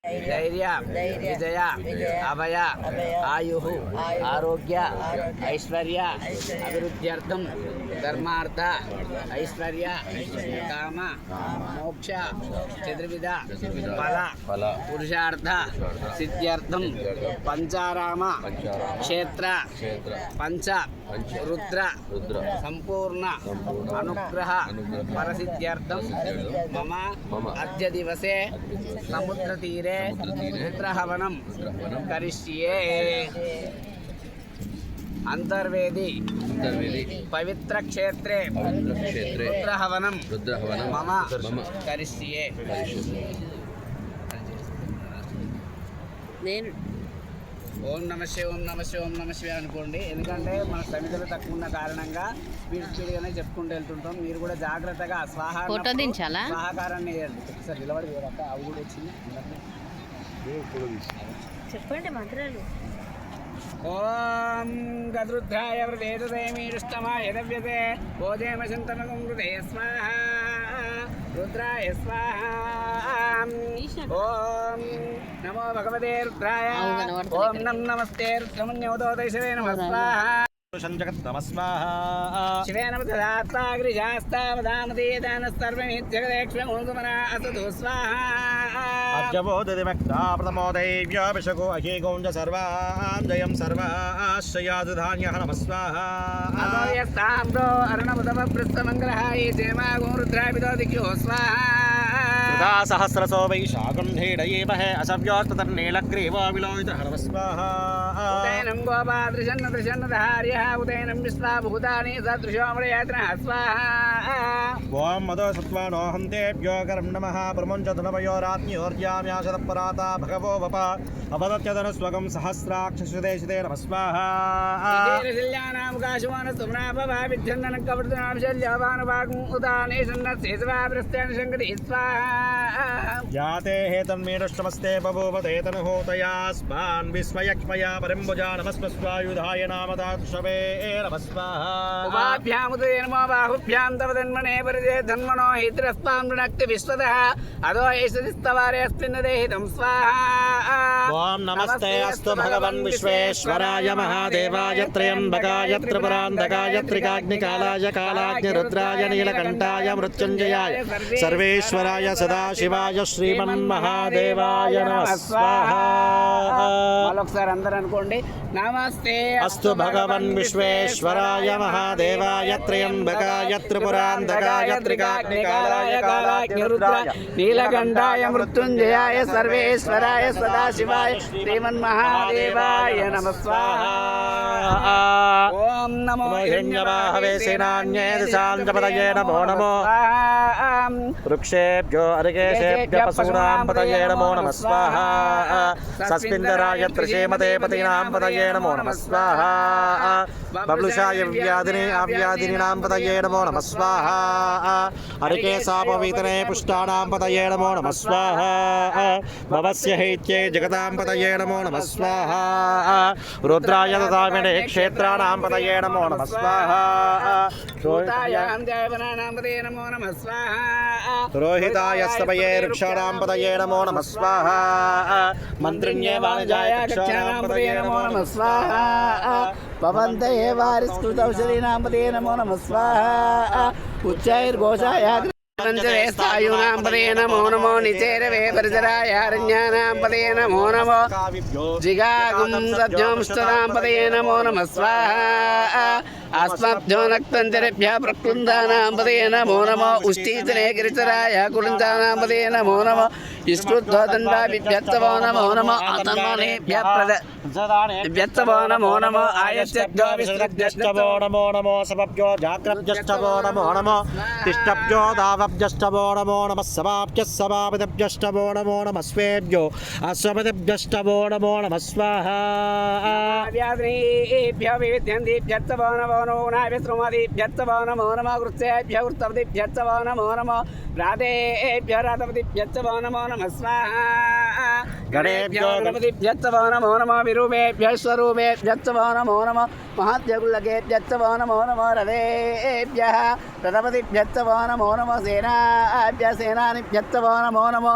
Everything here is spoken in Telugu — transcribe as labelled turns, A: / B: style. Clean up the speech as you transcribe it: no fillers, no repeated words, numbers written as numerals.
A: ధైర్య విజయ అభయ ఆయు ఆరోగ్య ఐశ్వర్య అభివృద్ధ్యర్థం ధర్మార్థ ఐశ్వర్య కామ మోక్ష చతుర్విధ ఫల పురుషార్థ సిద్ధ్యర్థం పంచారామ క్షేత్ర పంచ రుద్ర సంపూర్ణ అనుగ్రహ పరసిద్ధ్యర్థం మమ అద్య దివసే సముద్ర తీరే రుద్రహవనం కరిష్యే. అంతర్వేది పవిత్ర క్షేత్రే రుద్రహవనం మమ కరిష్యే. ఓం నమ శివ ఓం నమ శివ ఓం నమ శివ అనుకోండి. ఎందుకంటే మన సమితులు తక్కువ ఉన్న కారణంగా స్పీడ్గానే చెప్పుకుంటూ వెళ్తుంటాం. మీరు కూడా జాగ్రత్తగా స్వాహాకారాన్ని ఒకసారి నిలబడి అవి కూడా వచ్చింది
B: చెప్పండి మంత్రాలు.
A: ఓం గద్రుద్ధాయ వృదేదయమీరుష్టమాయ యదవ్యతే ఓదేమ చింతనకం హృదయ స్వాహ రుద్రాయ స్వాహ. ఓం నమో భగవతే రుద్రాయ. ఓం నమస్తే రుద్రమన్యోదోదైశవే నమః స్వాహ. శివే నమ తదాత్మాగ్రిజాస్తావదామదేదానస్తర్వమిత్యగదేక్ష్మగుణసుమనా అసదు స్వాహా.
C: అర్జవోదదిమక్తాప్రమోదైవ్యో విషగో సర్వాం జయం సర్వాశ్రయాదుధాన్యః నమః స్వాహా.
A: అదోయస్తాంబ్రో అరుణముదమప్రస్థమంగళహాయ చేమాగో రుద్రాభిదో దిక్యో స్వాహా.
C: సహస్రసో వైశాఖండేడయేమహే అసవ్యోస్తతర్నీలగ్రీవో విలోహితః నమః స్వాహా.
A: ఉదయనం గోపాదృశన్నదృశన్నదహార్యః ఉదయనం విశ్వాభూతాని సదృశోమరయాత్రః స్వాహా.
C: ఓం మదో సత్వానో హంతేభ్యో కరం నమః ప్రముంచతునవయోరాత్మ్యోర్జామ్యాశతపరాతా భగవో వప అపదత్యదనస్వగం సహస్రాక్షసుదేశితే నమః స్వాహా. యాతే హేతన్మేరుష్టమస్తే బభూవతే తనుహూతయాస్మాన్ విస్మయక్ష్మయా పరింభుజా నమస్మస్వాయుధాయ నామదాక్షవే నమః స్వాహా.
A: ఉపాభ్యాముదే నమో బాహుభ్యాం తవ ధన్మనే పరిదే ధన్మనో హిత్రస్పాం నక్తి విశ్వదః అదో ఏషదిస్తవారే అస్మిన్ దేహితం స్వాహా.
C: ఓం నమస్తే అస్తు భగవన్ విశ్వేశ్వరాయ మహాదేవాయ త్రయంబకాయ త్రిపురాంతకాయ త్రికాగ్నికాలాయ కాలాగ్నిరుద్రాయ నీలకంఠాయ మృత్యుంజయాయ సర్వేశ్వరాయ సదాశివాయ శ్రీమన్మహాదేవాయ నమః స్వాహా.
A: ఒకసారి అందరూ అనుకోండి. నమస్తే
C: అస్తు భగవన్ విశ్వేశ్వరాయ మహాదేవాయ త్రయంబకాయ త్రిపురాంతకాయ త్రికాగ్నికాలాయ కాలాగ్నిరుద్రాయ
A: నీలకంఠాయ మృత్యుంజయాయ సర్వేశ్వరాయ సదాశివాయ శ్రీమన్మహాదేవాయ నమః స్వాహా. ఓం నమో
C: హిరణ్యవాహవే సేనాన్యే దిశాంతపదయే నమో నమో వృక్షేభ్యో అరికేశేభ్య పశూనాం పతయే నమో నమః స్వాహా. సస్మిందరాయ త్రిశేమతే పతీనాం పతయే నమో నమః స్వాహా. బబ్లుషాయ వ్యాధిని అవ్యాధినాం పతయే నమో నమః స్వాహా. అరికేశాపవీతనే పుష్టానాం పతయే నమో నమః స్వాహా. భవస్య హైత్యే జగతాం పతయే నమో నమః స్వాహా. రుద్రాయ దదామినే క్షేత్రాణాం పతయే నమో నమః స్వాహా. రోహితాయ స్తవయే వృక్షాణాం పతయే నమో నమః స్వాహా. మంత్రిణ్యే వాణిజాయ క్షాణాం పతయే నమో నమః స్వాహా.
A: పవంతయే వారిస్కృతౌషధీనాం పతయే నమో నమః స్వాహా. ఉచ్చైర్ఘోషాయ స్థాయూనాం పదే నమో నమో నిచేరవే పరిసరాయారణ్యానాం పదే నమో నమో జిగాగుం సభ్యోంష్టనాం పదే నమో నమః స్వాహా. అస్మభ్యో నక్తంజరేభ్యः ప్రకృందానాం పదే నమో నమో ఉష్టీతనే గిరిచరాయ కులంజానాం పదే నమో నమో ఇష్కృత్వదండాభిభ్యత్తవో నమో నమో ఆత్మనేభ్యః ప్రదభ్యత్తవో నమో నమో ఆయశ్చభ్యో విశ్రభ్యష్టవో
C: నమో నమో సభభ్యో జాగ్రభ్యష్టవో నమో నమో తిష్టభ్యో దావభ్యష్టవో నమో నమః సమాప్యః సమాపదభ్యష్టవో నమో నమః స్వేభ్యో అస్వపదభ్యష్టవో నమో నమః స్వాహా.
A: వ్యాధేభ్యో వివిధ్యందిభ్యత్తవో నమో నమో నాభిశ్రుమదిభ్యత్తవో నమో నమో వృత్తేభ్యో వృత్తపదిభ్యత్తవో నమో నమో రాధేభ్యో రాధపదిభ్యత్తవో నమో నమః స్వాహా. గణేభ్యో గణపతిభ్యత్తవో నమో నమో విరూపేభ్యో స్వరూపేభ్యత్తవో నమో నమో మహాత్యగుల్లకేభ్యత్తవో నమో నమో రథేభ్యः రథపతిభ్యత్తవో నమో నమో సేనాభ్య సేనానిభ్యత్తవో నమో నమో